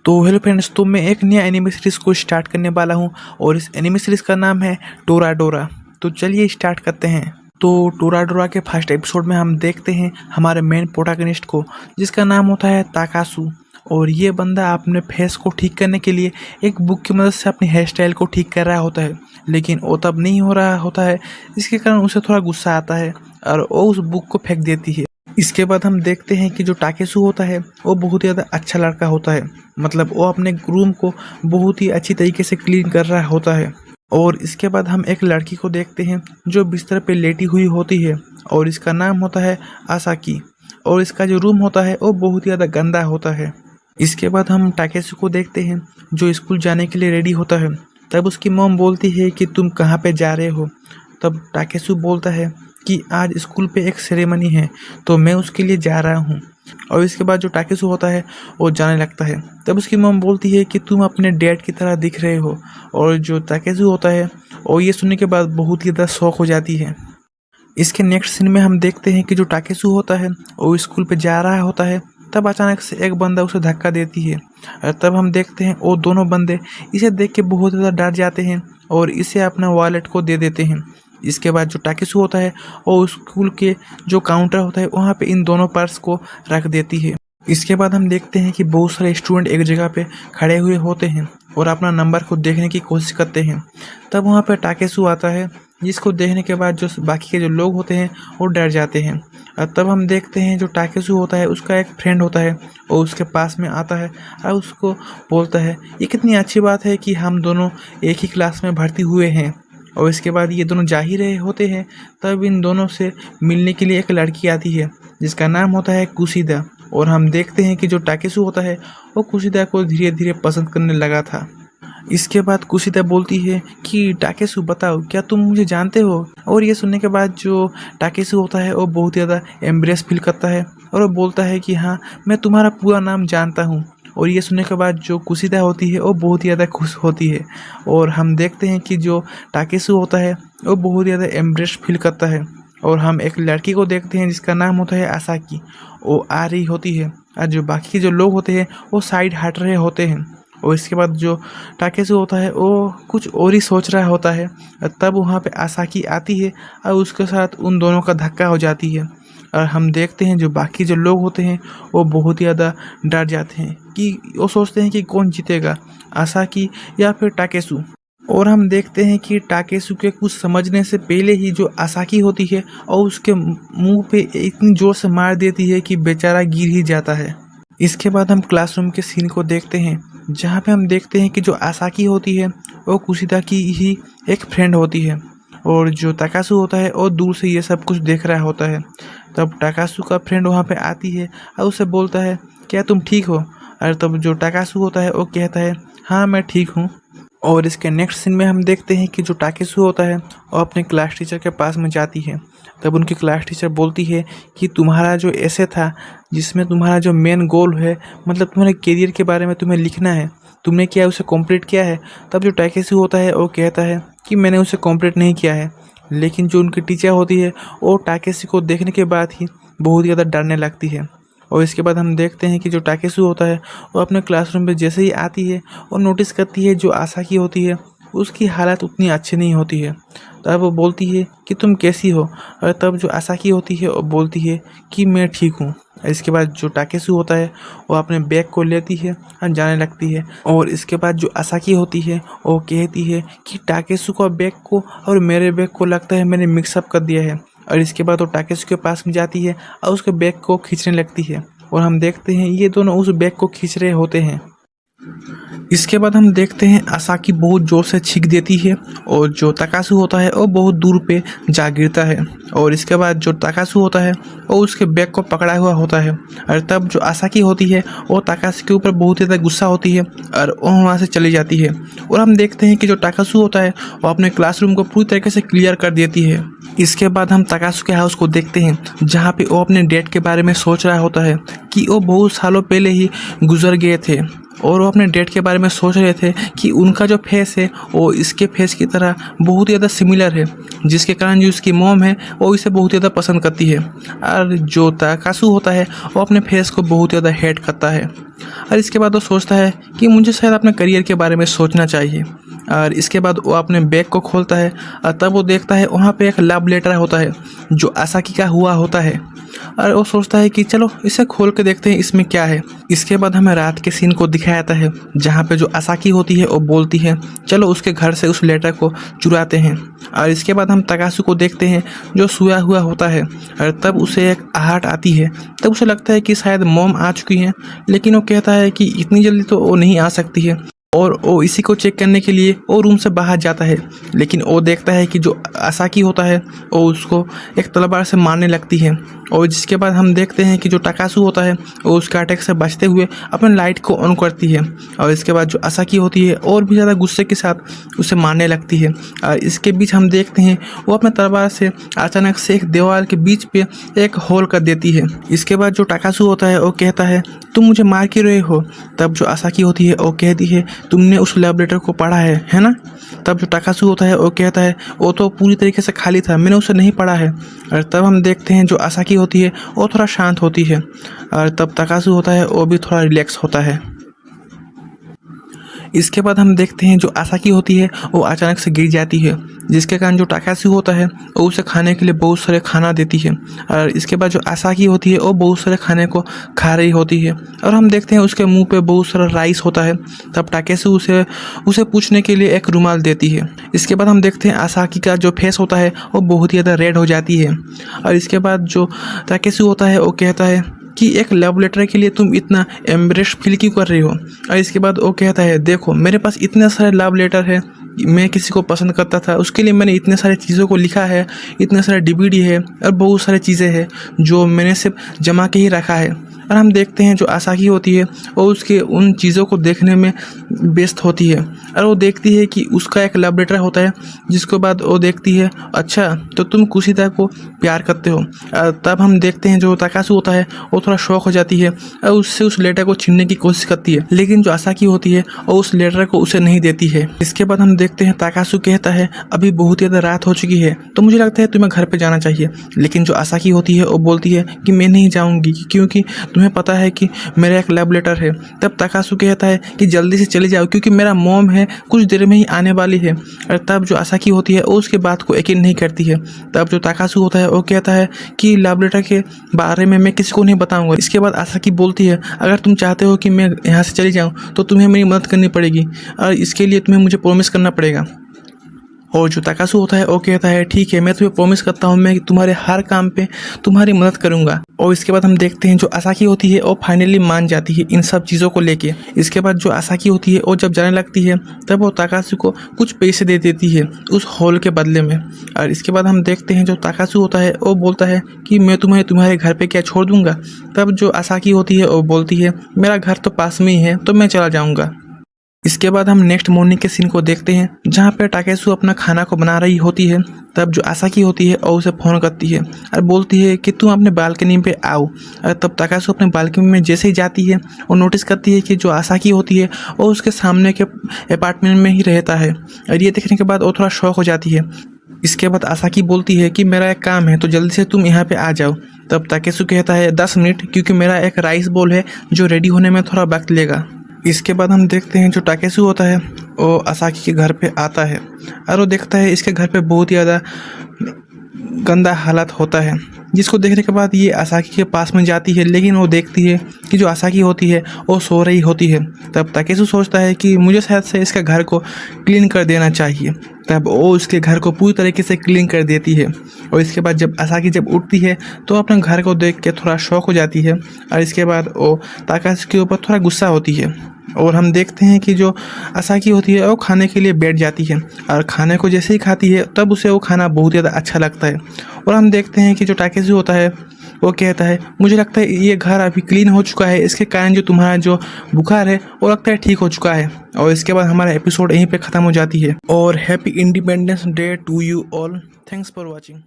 तो hello friends, तो मैं एक नया एनिमे सीरीज़ को स्टार्ट करने वाला हूँ और इस एनिमे सीरीज़ का नाम है टोराडोरा। तो चलिए स्टार्ट करते हैं। तो टोराडोरा के फर्स्ट एपिसोड में हम देखते हैं हमारे मेन प्रोटैगनिस्ट को, जिसका नाम होता है ताकासु। और ये बंदा अपने फेस को ठीक करने के लिए एक बुक की मदद से अपनी हेयर स्टाइल को ठीक कर रहा होता है, लेकिन वो तब नहीं हो रहा होता है। इसके कारण उसे थोड़ा गुस्सा आता है और वो उस बुक को फेंक देती है। इसके बाद हम देखते हैं कि जो टाकेसु होता है वो बहुत ही ज़्यादा अच्छा लड़का होता है। मतलब वो अपने रूम को बहुत ही अच्छी तरीके से क्लीन कर रहा होता है। और इसके बाद हम एक लड़की को देखते हैं जो बिस्तर पे लेटी हुई होती है और इसका नाम होता है आसाकी। और इसका जो रूम होता है वो बहुत ही ज़्यादा गंदा होता है। इसके बाद हम टाकेसु को देखते हैं जो स्कूल जाने के लिए रेडी होता है। तब उसकी मॉम बोलती है कि तुम कहाँ पे जा रहे हो। तब टाकेसु बोलता है कि आज स्कूल पे एक सेरेमनी है तो मैं उसके लिए जा रहा हूँ। और इसके बाद जो टाकेसु होता है वो जाने लगता है। तब उसकी मॉम बोलती है कि तुम अपने डैड की तरह दिख रहे हो। और जो टाकेसु होता है और ये सुनने के बाद बहुत ही ज़्यादा शौक हो जाती है। इसके नेक्स्ट सीन में हम देखते हैं कि जो टाकेसु होता है वो स्कूल पे जा रहा होता है। तब अचानक से एक बंदा उसे धक्का देती है और तब हम देखते हैं वो दोनों बंदे इसे देख के बहुत ज़्यादा डर जाते हैं और इसे अपना वॉलेट को दे देते हैं। इसके बाद जो टाकेसु होता है वो स्कूल के जो काउंटर होता है वहाँ पे इन दोनों पर्स को रख देती है। इसके बाद हम देखते हैं कि बहुत सारे स्टूडेंट एक जगह पे खड़े हुए होते हैं और अपना नंबर को देखने की कोशिश करते हैं। तब वहाँ पे टाकेसु आता है, जिसको देखने के बाद जो बाकी के जो लोग होते हैं वो डर जाते हैं। और तब हम देखते हैं जो टाकेसु होता है उसका एक फ्रेंड होता है और उसके पास में आता है और उसको बोलता है ये कितनी अच्छी बात है कि हम दोनों एक ही क्लास में भर्ती हुए हैं। और इसके बाद ये दोनों जा ही रहे होते हैं तब इन दोनों से मिलने के लिए एक लड़की आती है जिसका नाम होता है कुशिदा। और हम देखते हैं कि जो टाकेसु होता है वो कुशिदा को धीरे धीरे पसंद करने लगा था। इसके बाद कुशिदा बोलती है कि टाकेसु बताओ क्या तुम मुझे जानते हो। और ये सुनने के बाद जो टाकेसु होता है वो बहुत ज़्यादा एम्ब्रेस फील करता है और वो बोलता है कि हाँ मैं तुम्हारा पूरा नाम जानता हूँ। और ये सुनने के बाद जो कुशिदा होती है वो बहुत ही ज़्यादा खुश होती है। और हम देखते हैं कि जो टाकेसु होता है वो बहुत ज़्यादा एम्ब्रेस फील करता है। और हम एक लड़की को देखते हैं जिसका नाम होता है आसाकी। वो आ रही होती है और जो बाकी के जो लोग होते हैं वो साइड हट रहे होते हैं। और इसके बाद जो टाकेसु होता है वो कुछ और ही सोच रहा होता है। तब वहाँ पे आसाकी आती है और उसके साथ उन दोनों का धक्का हो जाती है। और हम देखते हैं जो बाकी जो लोग होते हैं वो बहुत ही ज़्यादा डर जाते हैं कि वो सोचते हैं कि कौन जीतेगा, आसाकी या फिर टाकेसु। और हम देखते हैं कि टाकेसु के कुछ समझने से पहले ही जो आसाकी होती है और उसके मुंह पे इतनी ज़ोर से मार देती है कि बेचारा गिर ही जाता है। इसके बाद हम क्लासरूम के सीन को देखते हैं जहाँ पे हम देखते हैं कि जो आसाकी होती है वो कुशिदा की ही एक फ्रेंड होती है और जो टाकासु होता है वो दूर से ये सब कुछ देख रहा होता है। तब टाकासु का फ्रेंड वहाँ पे आती है और उसे बोलता है क्या तुम ठीक हो। और तब जो टाकासु होता है वो कहता है हाँ मैं ठीक हूँ। और इसके नेक्स्ट सीन में हम देखते हैं कि जो टाकेसु होता है वो अपने क्लास टीचर के पास में जाती है। तब उनकी क्लास टीचर बोलती है कि तुम्हारा जो ऐसे था जिसमें तुम्हारा जो मेन गोल है, मतलब तुम्हारे करियर के बारे में तुम्हें लिखना है, तुमने क्या उसे कंप्लीट किया है। तब जो टाकेसु होता है वो कहता है कि मैंने उसे कंप्लीट नहीं किया है। लेकिन जो उनकी टीचर होती है वो टाकेसु को देखने के बाद ही बहुत ज़्यादा डरने लगती है। और इसके बाद हम देखते हैं कि जो टाकेसु होता है वो अपने क्लासरूम में जैसे ही आती है और नोटिस करती है जो आसाकी होती है उसकी हालत उतनी अच्छी नहीं होती है। तब वो बोलती है कि तुम कैसी हो। और तब जो आसाकी होती है वो बोलती है कि मैं ठीक हूँ। इसके बाद जो टाकेसु होता है वो अपने बैग को लेती है और जाने लगती है। और इसके बाद जो आसाकी होती है वो कहती है कि टाकेसु का बैग को और मेरे बैग को लगता है मैंने मिक्सअप कर दिया है। और इसके बाद वो टाकेसु के पास में जाती है और उसके बैग को खींचने लगती है और हम देखते हैं ये दोनों उस बैग को खींच रहे होते हैं। इसके बाद हम देखते हैं आसाकी बहुत ज़ोर से छींक देती है और जो टाकासु होता है वो बहुत दूर पे जा गिरता है। और इसके बाद जो टाकासु होता है वो उसके बैग को पकड़ा हुआ होता है। और तब जो आसाकी होती है वो टाकासु के ऊपर बहुत ज़्यादा गुस्सा होती है और वो वहाँ से चली जाती है। और हम देखते हैं कि जो टाकासु होता है वो अपने क्लासरूम को पूरी तरीके से क्लियर कर देती है। इसके बाद हम टाकासु के हाउस को देखते हैं जहाँ पे वो अपने डैड के बारे में सोच रहा होता है कि वो बहुत सालों पहले ही गुजर गए थे और वो अपने डैड के बारे में सोच रहे थे कि उनका जो फेस है वो इसके फेस की तरह बहुत ही ज़्यादा सिमिलर है, जिसके कारण जो उसकी मॉम है वो इसे बहुत ज़्यादा पसंद करती है। और जो ताकासु होता है वो अपने फेस को बहुत ज़्यादा हेट करता है। और इसके बाद वो सोचता है कि मुझे शायद अपने करियर के बारे में सोचना चाहिए। और इसके बाद वो अपने बैग को खोलता है और तब वो देखता है वहाँ पे एक लव लेटर होता है जो आसाकी का हुआ होता है। और वो सोचता है कि चलो इसे खोल के देखते हैं इसमें क्या है। इसके बाद हमें रात के सीन को दिखाया जाता है जहाँ पे जो आसाकी होती है वो बोलती है चलो उसके घर से उस लेटर को चुराते हैं। और इसके बाद हम तकासु को देखते हैं जो सोया हुआ होता है और तब उसे एक आहट आती है। तब उसे लगता है कि शायद मॉम आ चुकी हैं, लेकिन वो कहता है कि इतनी जल्दी तो वो नहीं आ सकती है। और वो इसी को चेक करने के लिए वो रूम से बाहर जाता है, लेकिन वो देखता है कि जो आसाकी होता है वो उसको एक तलवार से मारने लगती है। और जिसके बाद हम देखते हैं कि जो तकासु होता है वो उसके अटैक से बचते हुए अपने लाइट को ऑन करती है। और इसके बाद जो आसाकी होती है और भी ज़्यादा गुस्से के साथ उसे मारने लगती है। और इसके बीच हम देखते हैं वो अपने तलवार से अचानक से एक दीवार के बीच पे एक होल कर देती है। इसके बाद जो तकासु होता है वो कहता है तुम मुझे मार क्यों रहे हो। तब जो आसाकी होती है वो कहती है तुमने उस लव लेटर को पढ़ा है ना। तब जो तकासु होता है वो कहता है वो तो पूरी तरीके से खाली था, मैंने उसे नहीं पढ़ा है। और तब हम देखते हैं जो आसाकी होती है वो थोड़ा शांत होती है और तब तकासु होता है वो भी थोड़ा रिलैक्स होता है। इसके बाद हम देखते हैं जो आसाकी होती है वो अचानक से गिर जाती है, जिसके कारण जो तकासु होता है वो उसे खाने के लिए बहुत सारे खाना देती है। और इसके बाद जो आसाकी होती है वो बहुत सारे खाने को खा रही होती है और हम देखते हैं उसके मुंह पे बहुत सारा राइस होता है। तब ताकेसु उसे पूछने के लिए एक रुमाल देती है। इसके बाद हम देखते हैं आसाकी का जो फेस होता है वो बहुत ही ज़्यादा रेड हो जाती है। और इसके बाद जो ताकेसु होता है वो कहता है कि एक लव लेटर के लिए तुम इतना एम्ब्रेस फील क्यों कर रही हो। और इसके बाद वो कहता है देखो मेरे पास इतने सारे लव लेटर है, मैं किसी को पसंद करता था उसके लिए मैंने इतने सारे चीज़ों को लिखा है, इतने सारे डीवीडी है और बहुत सारी चीज़ें हैं जो मैंने सिर्फ जमा के ही रखा है। और हम देखते हैं जो आसाकी होती है वो उसके उन चीज़ों को देखने में व्यस्त होती है और वो देखती है कि उसका एक लव लेटर होता है, जिसके बाद वो देखती है अच्छा तो तुम कुशिता को प्यार करते हो। और तब हम देखते हैं जो तकासु होता है वो थोड़ा शौक हो जाती है और उससे उस लेटर को छीनने की कोशिश करती है, लेकिन जो आसाकी होती है वो उस लेटर को उसे नहीं देती है। इसके बाद हम देखते हैं तकासु कहता है अभी बहुत ज़्यादा रात हो चुकी है तो मुझे लगता है तुम्हें घर पर जाना चाहिए। लेकिन जो आसाकी होती है वो बोलती है कि मैं नहीं जाऊँगी क्योंकि तुम्हें पता है कि मेरा एक लव लेटर है। तब तकासु कहता है कि जल्दी से चले जाओ क्योंकि मेरा मॉम है कुछ देर में ही आने वाली है। और तब जो आसाकी होती है वो उसके बात को यकीन नहीं करती है। तब जो तकासु होता है वो कहता है कि लव लेटर के बारे में मैं किसी को नहीं बताऊंगा। इसके बाद आसाकी बोलती है अगर तुम चाहते हो कि मैं यहाँ से चली जाऊँ तो तुम्हें मेरी मदद करनी पड़ेगी और इसके लिए तुम्हें मुझे प्रॉमिस करना पड़ेगा। और जो तकासु होता है वो कहता है ठीक है मैं तुम्हें प्रॉमिस करता हूँ मैं तुम्हारे हर काम पे तुम्हारी मदद करूँगा। और इसके बाद हम देखते हैं जो आसाकी होती है वो फाइनली मान जाती है इन सब चीज़ों को लेके। इसके बाद जो आसाकी होती है वो जब जाने लगती है तब वो तकासु को कुछ पैसे दे देती है उस हॉल के बदले में। और इसके बाद हम देखते हैं जो तकासु होता है वो बोलता है कि मैं तुम्हें तुम्हारे घर पे क्या छोड़ दूँगा। तब जो आसाकी होती है वो बोलती है मेरा घर तो पास में ही है तो मैं चला जाऊँगा। इसके बाद हम नेक्स्ट मॉर्निंग के सीन को देखते हैं जहाँ पे ताकेसु अपना खाना को बना रही होती है। तब जो आसाकी होती है और उसे फ़ोन करती है और बोलती है कि तुम अपने बालकनी पे आओ। और तब ताकेसु अपने बालकनी में जैसे ही जाती है और नोटिस करती है कि जो आसाकी होती है वो उसके सामने के अपार्टमेंट में ही रहता है। और ये देखने के बाद वो थोड़ा शॉक हो जाती है। इसके बाद आसाकी बोलती है कि मेरा एक काम है तो जल्दी से तुम यहाँ पे आ जाओ। तब ताकेसु कहता है 10 मिनट क्योंकि मेरा एक राइस बॉल है जो रेडी होने में थोड़ा वक्त लेगा। इसके बाद हम देखते हैं जो ताकेसु होता है वो आसाकी के घर पे आता है और वो देखता है इसके घर पे बहुत ही ज़्यादा गंदा हालत होता है, जिसको देखने के बाद ये आसाकी के पास में जाती है। लेकिन वो देखती है कि जो आसाकी होती है वो सो रही होती है। तब ताकेसु सोचता है कि मुझे शायद से इसका घर को क्लीन कर देना चाहिए। तब वो उसके घर को पूरी तरीके से क्लीन कर देती है। और इसके बाद जब आसाकी जब उठती है तो अपने घर को देख के थोड़ा शॉक हो जाती है और इसके बाद वो ताकेसु के ऊपर थोड़ा गुस्सा होती है। और हम देखते हैं कि जो आसाकी होती है वो खाने के लिए बैठ जाती है और खाने को जैसे ही खाती है तब उसे वो खाना बहुत ज़्यादा अच्छा लगता है। और हम देखते हैं कि जो ताकेसु होता है वो कहता है मुझे लगता है ये घर अभी क्लीन हो चुका है, इसके कारण जो तुम्हारा जो बुखार है वो लगता है ठीक हो चुका है। और इसके बाद हमारा एपिसोड यहीं पे ख़त्म हो जाती है। और happy independence day to you all. Thanks for watching.